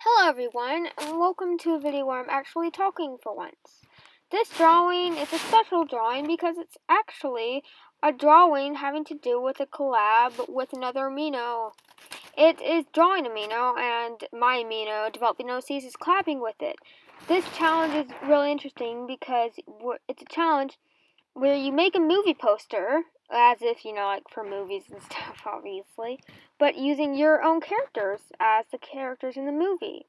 Hello everyone, and welcome to a video where I'm actually talking for once. This drawing is a special drawing because it's actually a drawing having to do with a collab with another amino. It is drawing amino, and my amino, developing OCs, is collabing with it. This challenge is really interesting because it's a challenge where you make a movie poster, as if, like for movies and stuff, obviously, but using your own characters as the characters in the movie.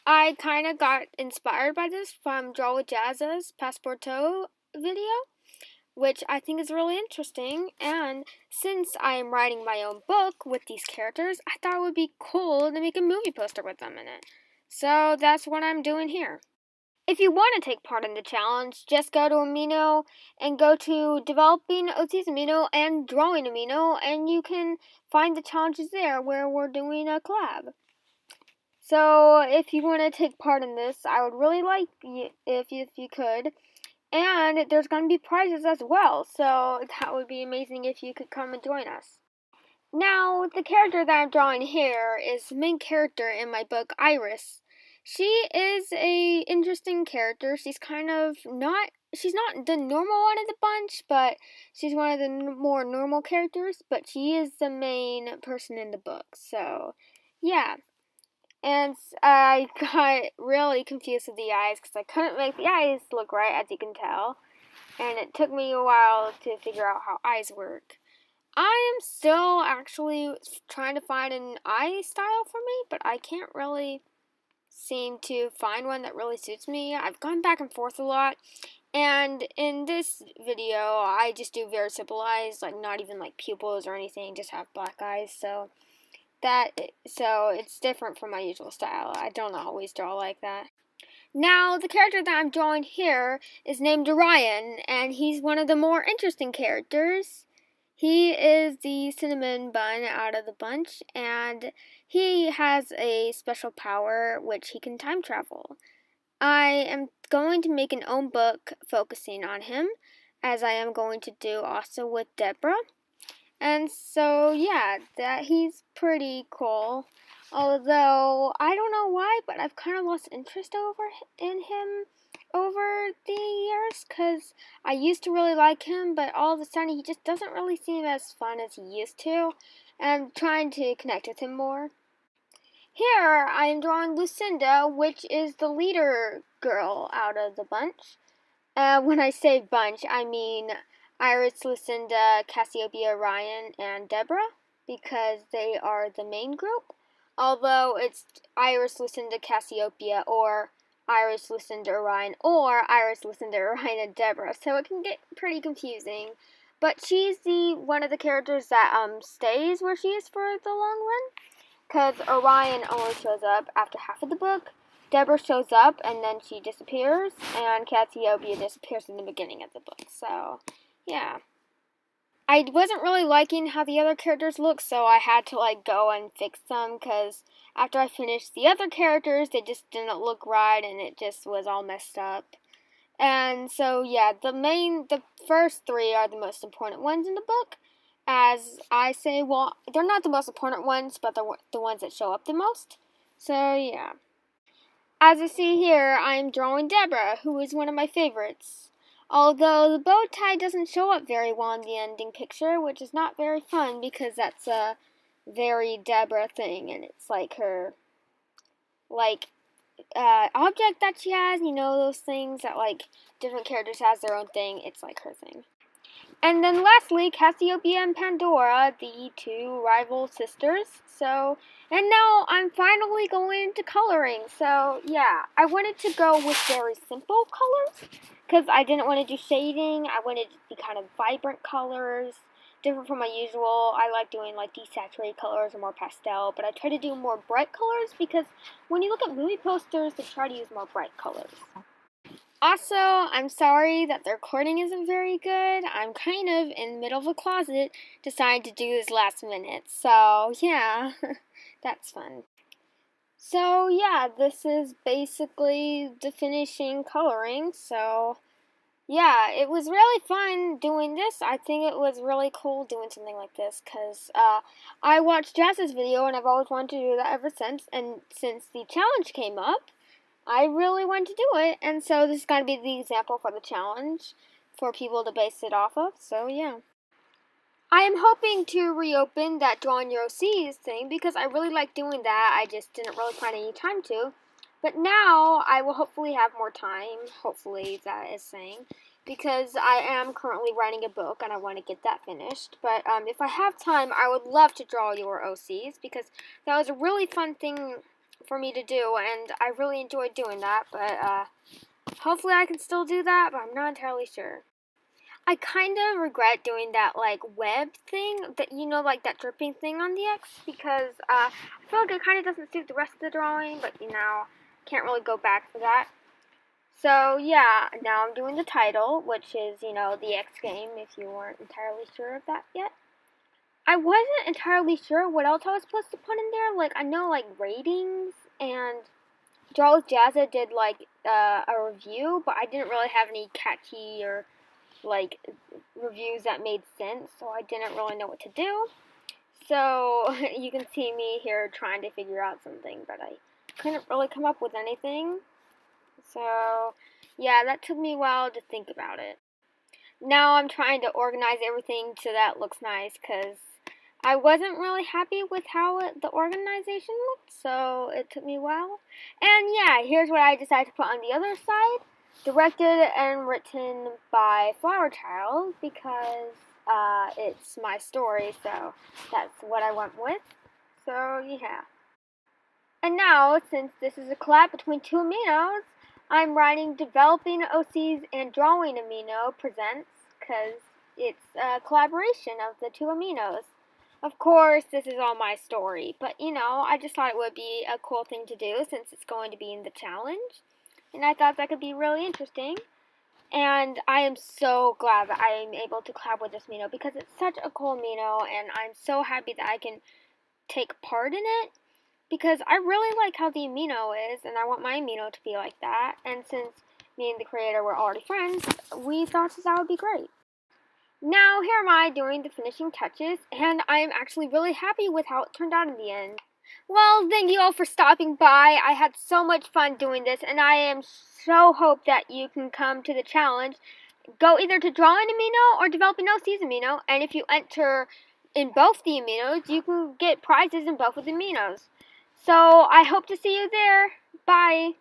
I kind of got inspired by this from Draw with Jazza's Passepartout video, which I think is really interesting, and since I am writing my own book with these characters, I thought it would be cool to make a movie poster with them in it. So that's what I'm doing here. If you want to take part in the challenge, just go to Amino and go to Developing Ocs Amino and Drawing Amino, and you can find the challenges there where we're doing a collab. So if you want to take part in this, I would really like if you could. And there's going to be prizes as well, so that would be amazing if you could come and join us. Now, the character that I'm drawing here is the main character in my book, Iris. She is a interesting character. She's not the normal one of the bunch, but she's one of the more normal characters, but she is the main person in the book, so yeah. And I got really confused with the eyes because I couldn't make the eyes look right, as you can tell, and it took me a while to figure out how eyes work. I am still actually trying to find an eye style for me, but I can't really seem to find one that really suits me. I've gone back and forth a lot, and in this video, I just do very simple eyes, like not even like pupils or anything, just have black eyes, so it's different from my usual style. I don't always draw like that. Now, the character that I'm drawing here is named Orion, and he's one of the more interesting characters. He is the cinnamon bun out of the bunch, and he has a special power which he can time travel. I am going to make an own book focusing on him, as I am going to do also with Debra. And so, yeah, that he's pretty cool. Although, I don't know why, but I've kind of lost interest in him over the years, because I used to really like him, but all of a sudden he just doesn't really seem as fun as he used to, and I'm trying to connect with him more. Here, I am drawing Lucinda, which is the leader girl out of the bunch. When I say bunch, I mean Iris, Lucinda, Cassiopeia, Orion, and Debra, because they are the main group. Although it's Iris, Lucinda, Cassiopeia, or Iris, Lucinda, Orion, or Iris, Lucinda, Orion, and Debra, so it can get pretty confusing. But she's one of the characters that stays where she is for the long run, because Orion only shows up after half of the book. Debra shows up and then she disappears, and Cassiopeia disappears in the beginning of the book. So, yeah. I wasn't really liking how the other characters look, so I had to go and fix them, because after I finished the other characters, they just didn't look right and it just was all messed up. And so, yeah, the first three are the most important ones in the book. As I say, well, they're not the most important ones, but they're the ones that show up the most. So, yeah. As you see here, I'm drawing Debra, who is one of my favorites. Although the bow tie doesn't show up very well in the ending picture, which is not very fun because that's a very Debra thing, and it's like her, object that she has, those things that, different characters has their own thing, it's like her thing. And then lastly, Cassiopeia and Pandora, the two rival sisters. And now I'm finally going into coloring. So, yeah, I wanted to go with very simple colors because I didn't want to do shading. I wanted it to be kind of vibrant colors, different from my usual. I like doing desaturated colors or more pastel, but I try to do more bright colors because when you look at movie posters, they try to use more bright colors. Also, I'm sorry that the recording isn't very good. I'm kind of in the middle of a closet, decided to do this last minute. So, yeah, that's fun. So, yeah, this is basically the finishing coloring. So, yeah, it was really fun doing this. I think it was really cool doing something like this because I watched Jazz's video and I've always wanted to do that ever since. And since the challenge came up, I really wanted to do it. And so this is going to be the example for the challenge for people to base it off of. So yeah. I am hoping to reopen that drawing your OCs thing because I really like doing that. I just didn't really find any time to. But now I will hopefully have more time. Hopefully, that is saying. Because I am currently writing a book and I want to get that finished. But if I have time, I would love to draw your OCs because that was a really fun thing for me to do. And I really enjoyed doing that. But hopefully I can still do that, but I'm not entirely sure. I kind of regret doing that, like, web thing, that, you know, like, that dripping thing on the X, because, I feel like it kind of doesn't suit the rest of the drawing, but, you know, can't really go back for that. So, yeah, now I'm doing the title, which is, you know, the X game, if you weren't entirely sure of that yet. I wasn't entirely sure what else I was supposed to put in there, like, I know, like, ratings, and Charles Jazza did, like, a review, but I didn't really have any catchy or like reviews that made sense, so I didn't really know what to do. So you can see me here trying to figure out something, but I couldn't really come up with anything. So yeah, that took me a while to think about it. Now I'm trying to organize everything so that it looks nice because I wasn't really happy with how the organization looked, so it took me a while. And yeah, here's what I decided to put on the other side. Directed and written by Flower Child because it's my story, so that's what I went with. So yeah. And now, since this is a collab between two aminos, I'm writing Developing OCs and Drawing Amino Presents because it's a collaboration of the two aminos. Of course, this is all my story, but you know, I just thought it would be a cool thing to do since it's going to be in the challenge. And I thought that could be really interesting. And I am so glad that I am able to collab with this amino because it's such a cool amino, and I'm so happy that I can take part in it because I really like how the amino is, and I want my amino to be like that. And since me and the creator were already friends, we thought that would be great. Now, here am I doing the finishing touches, and I am actually really happy with how it turned out in the end. Well, thank you all for stopping by. I had so much fun doing this, and I am so hope that you can come to the challenge. Go either to Drawing Amino or Developing OCs Amino, and if you enter in both the aminos, you can get prizes in both of the aminos. So, I hope to see you there. Bye.